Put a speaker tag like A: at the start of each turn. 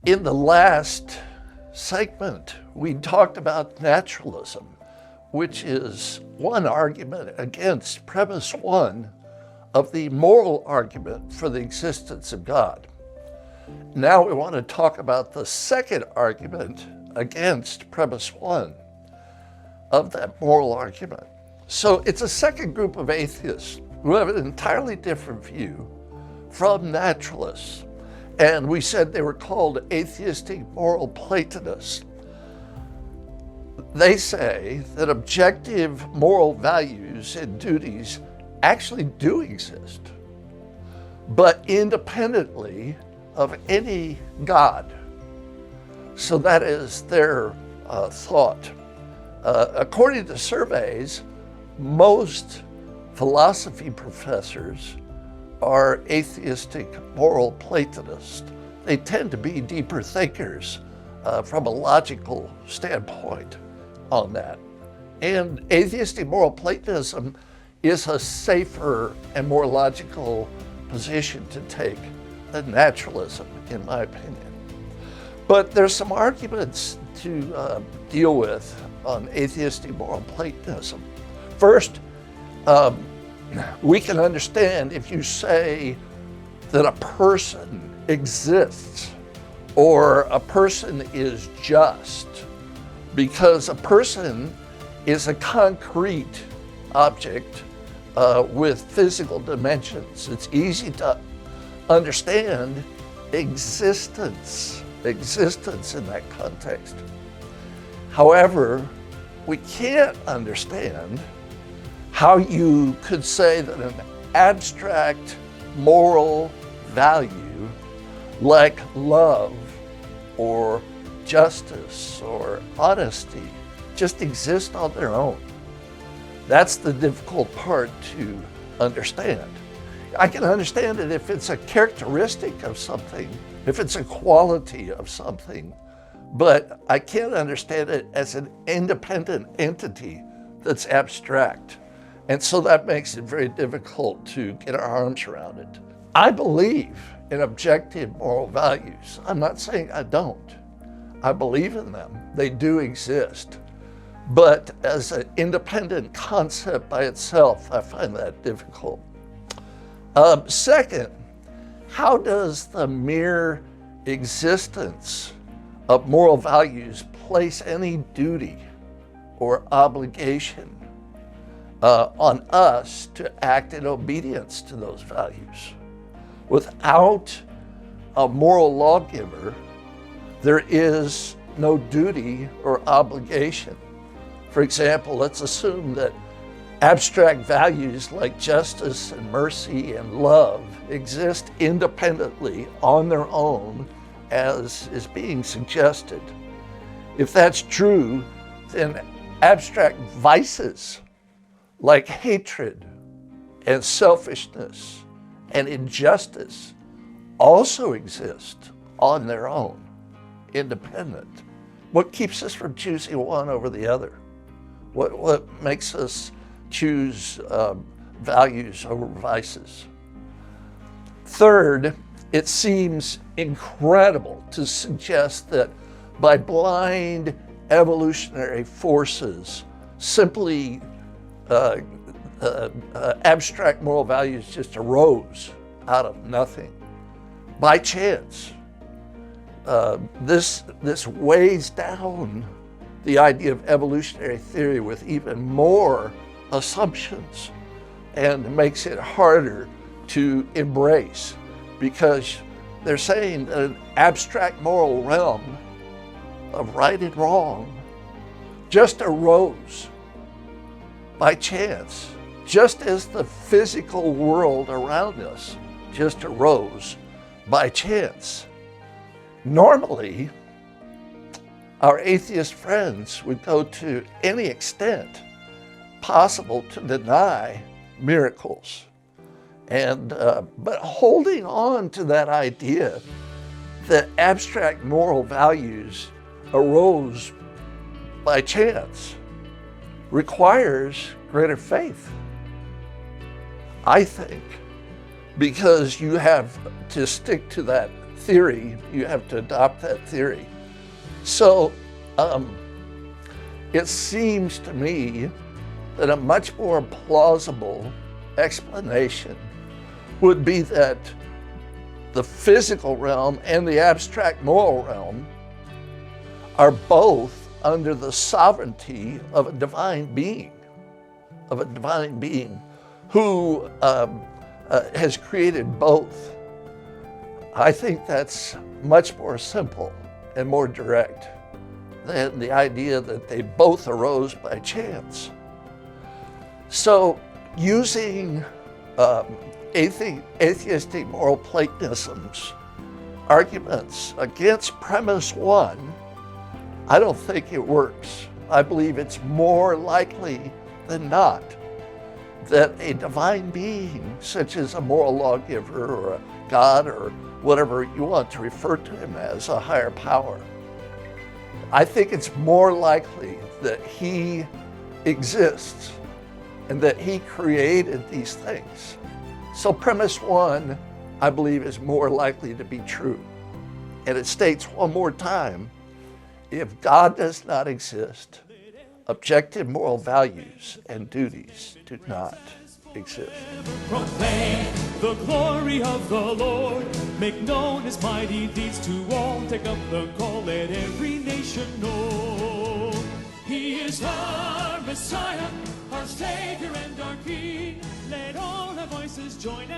A: In the last segment, we talked about naturalism, which is one argument against premise one of the moral argument for the existence of God. Now we want to talk about the second argument against premise one of that moral argument. So it's a second group of atheists who have an entirely different view from naturalists. And we said they were called atheistic moral Platonists. They say that objective moral values and duties actually do exist, but independently of any God. So that is their thought. According to surveys, most philosophy professors are atheistic moral Platonists. They tend to be deeper thinkers from a logical standpoint on that. And atheistic moral Platonism is a safer and more logical position to take than naturalism, in my opinion. But there's some arguments to deal with on atheistic moral Platonism. First, we can understand if you say that a person exists or a person is just, because a person is a concrete object with physical dimensions. It's easy to understand existence in that context. However, we can't understand how you could say that an abstract moral value like love or justice or honesty just exist on their own. That's the difficult part to understand. I can understand it if it's a characteristic of something, if it's a quality of something, but I can't understand it as an independent entity that's abstract. And so that makes it very difficult to get our arms around it. I believe in objective moral values. I'm not saying I don't. I believe in them. They do exist. But as an independent concept by itself, I find that difficult. Second, how does the mere existence of moral values place any duty or obligation on us to act in obedience to those values? Without a moral lawgiver, there is no duty or obligation. For example, let's assume that abstract values like justice and mercy and love exist independently on their own, as is being suggested. If that's true, then abstract vices like hatred and selfishness and injustice also exist on their own, independent. What keeps us from choosing one over the other? What makes us choose values over vices? Third, it seems incredible to suggest that by blind evolutionary forces, simply abstract moral values just arose out of nothing by chance. This weighs down the idea of evolutionary theory with even more assumptions and makes it harder to embrace, because they're saying that an abstract moral realm of right and wrong just arose by chance, just as the physical world around us just arose by chance. Normally, our atheist friends would go to any extent possible to deny miracles. But holding on to that idea that abstract moral values arose by chance requires greater faith, I think, because you have to stick to that theory, you have to adopt that theory. So it seems to me that a much more plausible explanation would be that the physical realm and the abstract moral realm are both under the sovereignty of a divine being, who has created both. I think that's much more simple and more direct than the idea that they both arose by chance. So using atheistic moral Platonism's arguments against premise one, I don't think it works. I believe it's more likely than not that a divine being, such as a moral lawgiver or a God or whatever you want to refer to him as, a higher power, I think it's more likely that he exists and that he created these things. So premise one, I believe, is more likely to be true. And it states one more time, if God does not exist, objective moral values and duties do not exist.
B: Proclaim the glory of the Lord, make known his mighty deeds to all, take up the call, let every nation know. He is our Messiah, our Savior and our King, let all our voices join